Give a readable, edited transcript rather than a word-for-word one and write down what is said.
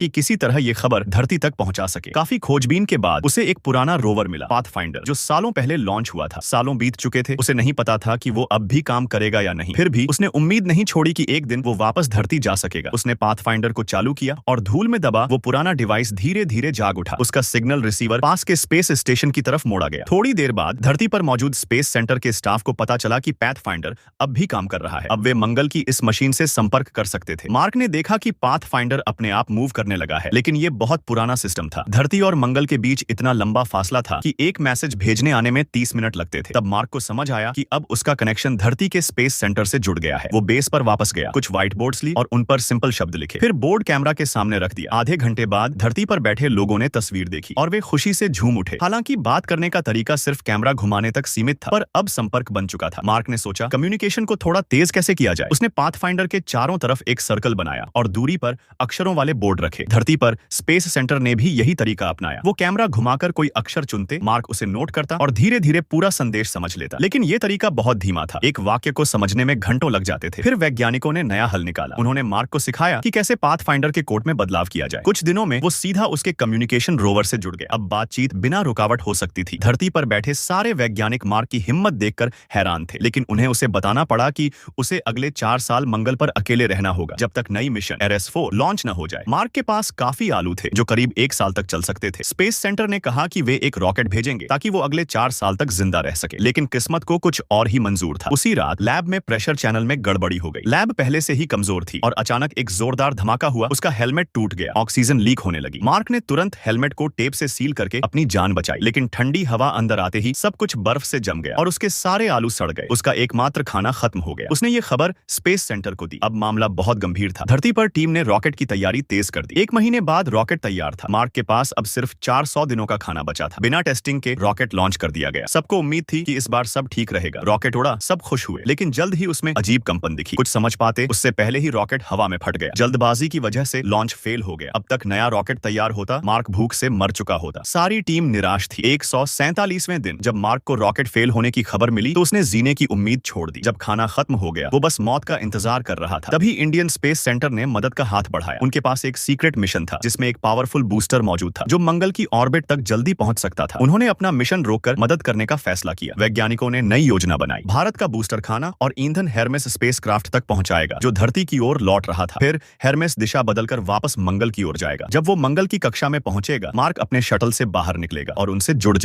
कि किसी तरह ये खबर धरती तक पहुंचा सके। काफी खोजबीन के बाद उसे एक पुराना रोवर मिला, पाथफाइंडर, जो सालों पहले लॉन्च हुआ था। सालों बीत चुके थे, उसे नहीं पता था कि वो अब भी काम करेगा या नहीं। फिर भी उसने उम्मीद नहीं छोड़ी कि एक दिन वो वापस धरती जा सकेगा। उसने पाथफाइंडर को चालू किया और धूल में दबा वो पुराना डिवाइस धीरे धीरे जाग उठा। उसका सिग्नल रिसीवर पास के स्पेस स्टेशन की तरफ मोड़ा गया। थोड़ी देर बाद धरती पर मौजूद स्पेस सेंटर के स्टाफ को पता चला कि पाथफाइंडर अब भी काम कर रहा है। अब वे मंगल की इस मशीन से संपर्क कर सकते थे। मार्क ने देखा कि पाथफाइंडर अपने आप मूव करने लगा है, लेकिन ये बहुत पुराना सिस्टम था। धरती और मंगल के बीच इतना लंबा फासला था कि एक मैसेज भेजने आने में 30 मिनट लगते थे। तब मार्क को समझ आया कि अब उसका कनेक्शन धरती के स्पेस सेंटर से जुड़ गया है। वो बेस पर वापस गया, कुछ व्हाइट बोर्ड्स ली और उन पर सिंपल शब्द लिखे, फिर बोर्ड कैमरा के सामने रख दिया। आधे घंटे बाद धरती पर बैठे लोगों ने तस्वीर देखी और वे खुशी से झूम उठे। हालांकि बात करने का तरीका सिर्फ कैमरा घुमाने तक सीमित था, पर अब संपर्क बन चुका था। मार्क ने सोचा, कम्युनिकेशन को थोड़ा तेज कैसे किया जाए। उसने पाथफाइंडर के चारों तरफ एक सर्कल बनाया और दूरी पर अक्षरों वाले बोर्ड रखे। धरती पर स्पेस सेंटर ने भी यही तरीका अपनाया। वो कैमरा घुमाकर कोई अक्षर चुनते, मार्क उसे नोट करता और धीरे धीरे पूरा संदेश समझ लेता। लेकिन ये तरीका बहुत धीमा था। एक वाक्य को समझने में घंटों लग जाते थे। फिर वैज्ञानिकों ने नया हल निकाला। उन्होंने मार्क को सिखाया कि कैसे पाथफाइंडर के कोड में बदलाव किया जाए। कुछ दिनों में वो सीधा उसके कम्युनिकेशन रोवर से जुड़ गए। अब बातचीत बिना रुकावट हो सकती थी। धरती पर बैठे सारे वैज्ञानिक मार्क की हिम्मत देखकर हैरान थे, लेकिन उन्हें उसे बताना पड़ा कि उसे अगले 4 साल मंगल पर अकेले रहना होगा, जब तक नई मिशन RS-4 लॉन्च न हो जाए। मार्क के पास काफी आलू थे जो करीब 1 साल तक चल सकते थे। स्पेस सेंटर ने कहा कि वे एक रॉकेट भेजेंगे ताकि वो अगले 4 साल तक जिंदा रह सके, लेकिन किस्मत को कुछ और ही मंजूर था। उसी रात लैब में प्रेशर चैनल में गड़बड़ी हो गई। लैब पहले से ही कमजोर थी और अचानक एक जोरदार धमाका हुआ। उसका हेलमेट टूट गया, ऑक्सीजन लीक होने लगी। मार्क ने तुरंत हेलमेट को टेप से सील करके अपनी जान बचाई, लेकिन ठंडी हवा अंदर आते ही सब कुछ बर्फ से जम गया और उसके सारे आलू सड़ गए। उसका एकमात्र खाना खत्म हो गया। उसने ये खबर स्पेस सेंटर को दी। अब मामला बहुत गंभीर था। धरती पर टीम ने रॉकेट की तैयारी तेज कर दी। 1 महीने बाद रॉकेट तैयार था। मार्क के पास अब सिर्फ 400 दिनों का खाना बचा था। बिना टेस्टिंग के रॉकेट लॉन्च कर दिया गया। सबको उम्मीद थी कि इस बार सब ठीक रहेगा। रॉकेट उड़ा, सब खुश हुए, लेकिन जल्द ही उसमें अजीब कंपन दिखी। कुछ समझ पाते उससे पहले ही रॉकेट हवा में फट गया। जल्दबाजी की वजह से लॉन्च फेल हो गया। अब तक नया रॉकेट तैयार होता, मार्क भूख से मर चुका होता। सारी टीम निराश थी। 147वें दिन जब मार्क को रॉकेट फेल होने की खबर मिली तो उसने जीने की उम्मीद छोड़ दी। जब खाना खत्म हो गया, वो बस मौत का इंतजार कर रहा था। तभी इंडियन स्पेस सेंटर ने मदद का हाथ बढ़ाया। उनके पास एक सीक्रेट मिशन था जिसमें एक पावरफुल बूस्टर मौजूद था जो मंगल की ऑर्बिट तक जल्दी पहुंच सकता था। उन्होंने अपना मिशन रोककर मदद करने का फैसला किया। वैज्ञानिकों ने नई योजना बनाई। भारत का बूस्टर खाना और ईंधन हेरमेस स्पेसक्राफ्ट तक पहुंचाएगा जो धरती की ओर लौट रहा था। फिर हेरमेस दिशा बदलकर वापस मंगल की ओर जाएगा। जब वो मंगल की कक्षा में पहुंचेगा, मार्क अपने शटल से बाहर निकलेगा और उनसे जुड़